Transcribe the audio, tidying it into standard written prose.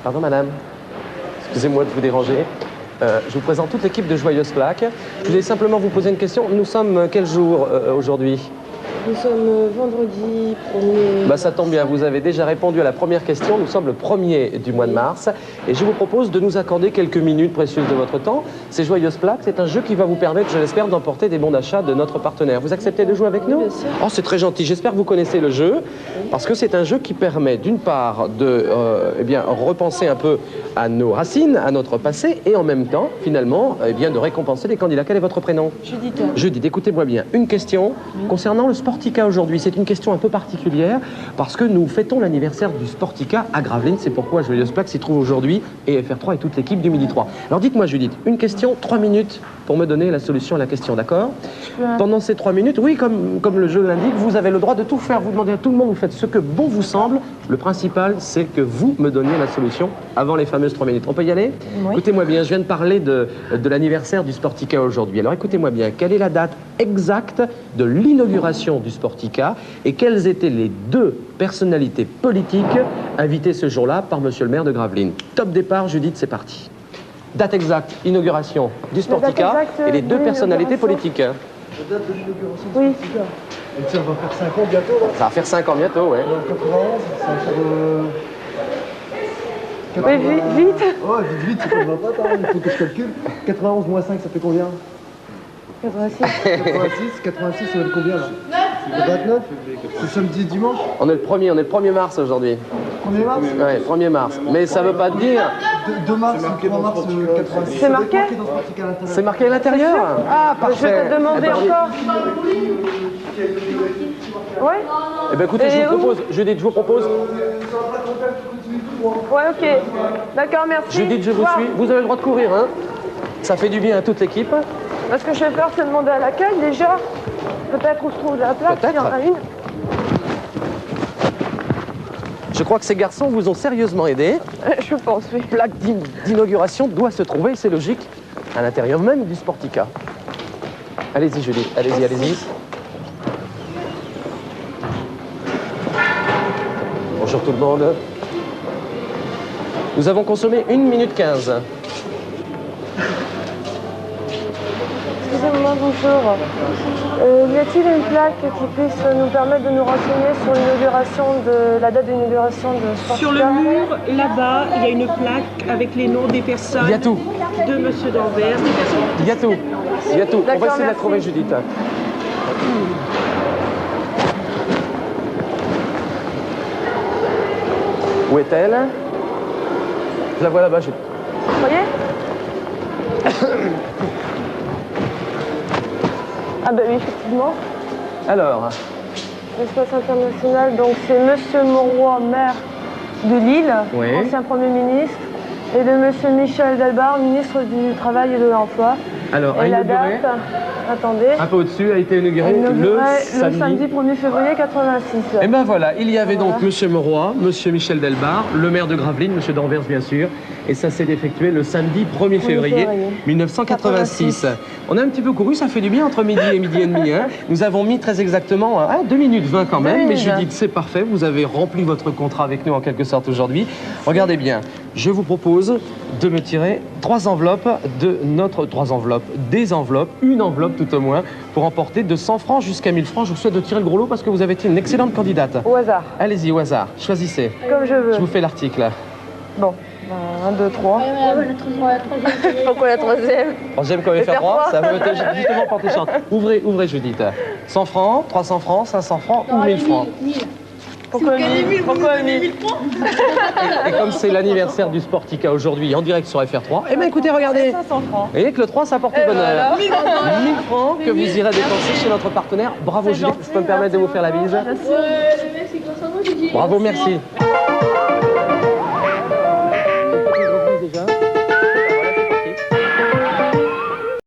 Pardon, madame. Excusez-moi de vous déranger. Je vous présente toute l'équipe de Joyeuse Plaque. Je voulais simplement vous poser une question. Nous sommes quel jour aujourd'hui ? Nous sommes vendredi 1er... Bah, ça tombe bien, vous avez déjà répondu à la première question. Nous sommes le 1er du mois de mars et je vous propose de nous accorder quelques minutes précieuses de votre temps. C'est Joyeuse Plaque, c'est un jeu qui va vous permettre, je l'espère, d'emporter des bons d'achat de notre partenaire. Vous acceptez de jouer avec nous ? Bien sûr. Oh, c'est très gentil. J'espère que vous connaissez le jeu parce que c'est un jeu qui permet d'une part de repenser un peu à nos racines, à notre passé et en même temps, finalement, de récompenser les candidats. Quel est votre prénom ? Judith. Judith, écoutez-moi bien. Une question concernant le Sportica aujourd'hui. C'est une question un peu particulière parce que nous fêtons l'anniversaire du Sportica à Gravelines. C'est pourquoi Joyeuse Plaque s'y trouve aujourd'hui et FR3 et toute l'équipe du Midi 3. Alors dites-moi Judith, une question, 3 minutes pour me donner la solution à la question, d'accord ? Pendant ces 3 minutes, oui, comme le jeu l'indique, vous avez le droit de tout faire. Vous demandez à tout le monde, vous faites ce que bon vous semble. Le principal, c'est que vous me donniez la solution avant les fameuses 3 minutes. On peut y aller ? Oui. Écoutez-moi bien, je viens de parler de l'anniversaire du Sportica aujourd'hui. Alors écoutez-moi bien, quelle est la date exacte de l'inauguration du Sportica et quelles étaient les 2 personnalités politiques invitées ce jour-là par monsieur le maire de Gravelines ? Top départ, Judith, c'est parti. Date exacte, inauguration du Sportica et les 2 personnalités politiques. La date de l'inauguration du Oui. Sportica. Donc ça va faire 5 ans bientôt là. Ça va faire 5 ans bientôt, ouais. En 91, ça va faire... Oui, vite. Ouais, vite, ça ne va pas, il faut que je calcule. 91 moins 5, ça fait combien ? 86. 86, ça va être combien là ? 29. C'est samedi et dimanche. On est le 1er mars aujourd'hui. 1er mars. Ouais, 1er mars. Mais ça veut pas dire... 2 mars, 3 mars, 86. C'est marqué ? dans Sportica à l'intérieur. C'est marqué à l'intérieur ? Ah, Je vais parfait. te demander encore. Ouais. Eh bien écoutez, je Et vous propose, Judith, je vous propose... Ouais, ok. D'accord, merci. Judith, je vous Au revoir. suis. Vous avez le droit de courir, hein ? Ça fait du bien à toute l'équipe. Parce que je vais faire, c'est demander à l'accueil déjà. Peut-être où se trouve la place, s'il y en a une. Je crois que ces garçons vous ont sérieusement aidé. Je pense, oui. Plaque d'inauguration doit se trouver, c'est logique, à l'intérieur même du Sportica. Allez-y, Judith, allez-y, allez-y. Bonjour tout le monde. Nous avons consommé 1 minute 15. Excusez-moi, bonjour. Y a-t-il une plaque qui puisse nous permettre de nous renseigner sur l'inauguration de la date d'inauguration de Sportica ? Sur le mur, là-bas, il y a une plaque avec les noms des personnes. Il y a tout. De Monsieur Danvers, des personnes. Il y a tout. Il y a tout. On va D'accord, essayer de la merci. trouver, Judith. Où est-elle ? Je la vois là-bas, Judith. Vous voyez ? Ah bah oui, effectivement. Alors, L'espace international, donc c'est Monsieur Mauroy, maire de Lille, Oui. ancien Premier ministre, et de Monsieur Michel Delbar, ministre du Travail et de l'Emploi. alors, Et la inauguré, date, attendez, un peu au-dessus, a été inauguré inaugurée le le samedi 1er février 86. Et ben voilà, il y avait donc Voilà. Monsieur Mauroy, Monsieur Michel Delbar, le maire de Gravelines, Monsieur Danvers bien sûr, et ça s'est effectué le samedi 1er février février. 1986. On a un petit peu couru, ça fait du bien entre midi et midi et demi. Hein. Nous avons mis très exactement 2 minutes 20 quand même, 2 mais minutes. Judith, c'est parfait, vous avez rempli votre contrat avec nous en quelque sorte aujourd'hui. Regardez bien, je vous propose de me tirer 3 enveloppes des enveloppes, une enveloppe tout au moins, pour emporter de 100 francs jusqu'à 1000 francs. Je vous souhaite de tirer le gros lot parce que vous avez été une excellente candidate. Au hasard, Allez-y, au hasard, choisissez. comme je veux. Je vous fais l'article. Bon, 1, 2, 3. Pourquoi la troisième? Troisième comme Et faire FR3, trois. ça veut justement porter chance. Ouvrez, Judith. 100 francs, 300 francs, 500 francs ou 1000 francs. Pourquoi 1000? Pourquoi 1000? Et comme c'est l'anniversaire du Sportica aujourd'hui en direct sur FR3, eh bien écoutez, regardez. 500 francs. Et que le 3, ça porte Et bonheur. voilà. 1000 francs que vous irez dépenser chez notre partenaire. Bravo C'est Judith, gentil, je peux me permettre de vous faire la bise. merci. Bravo, merci.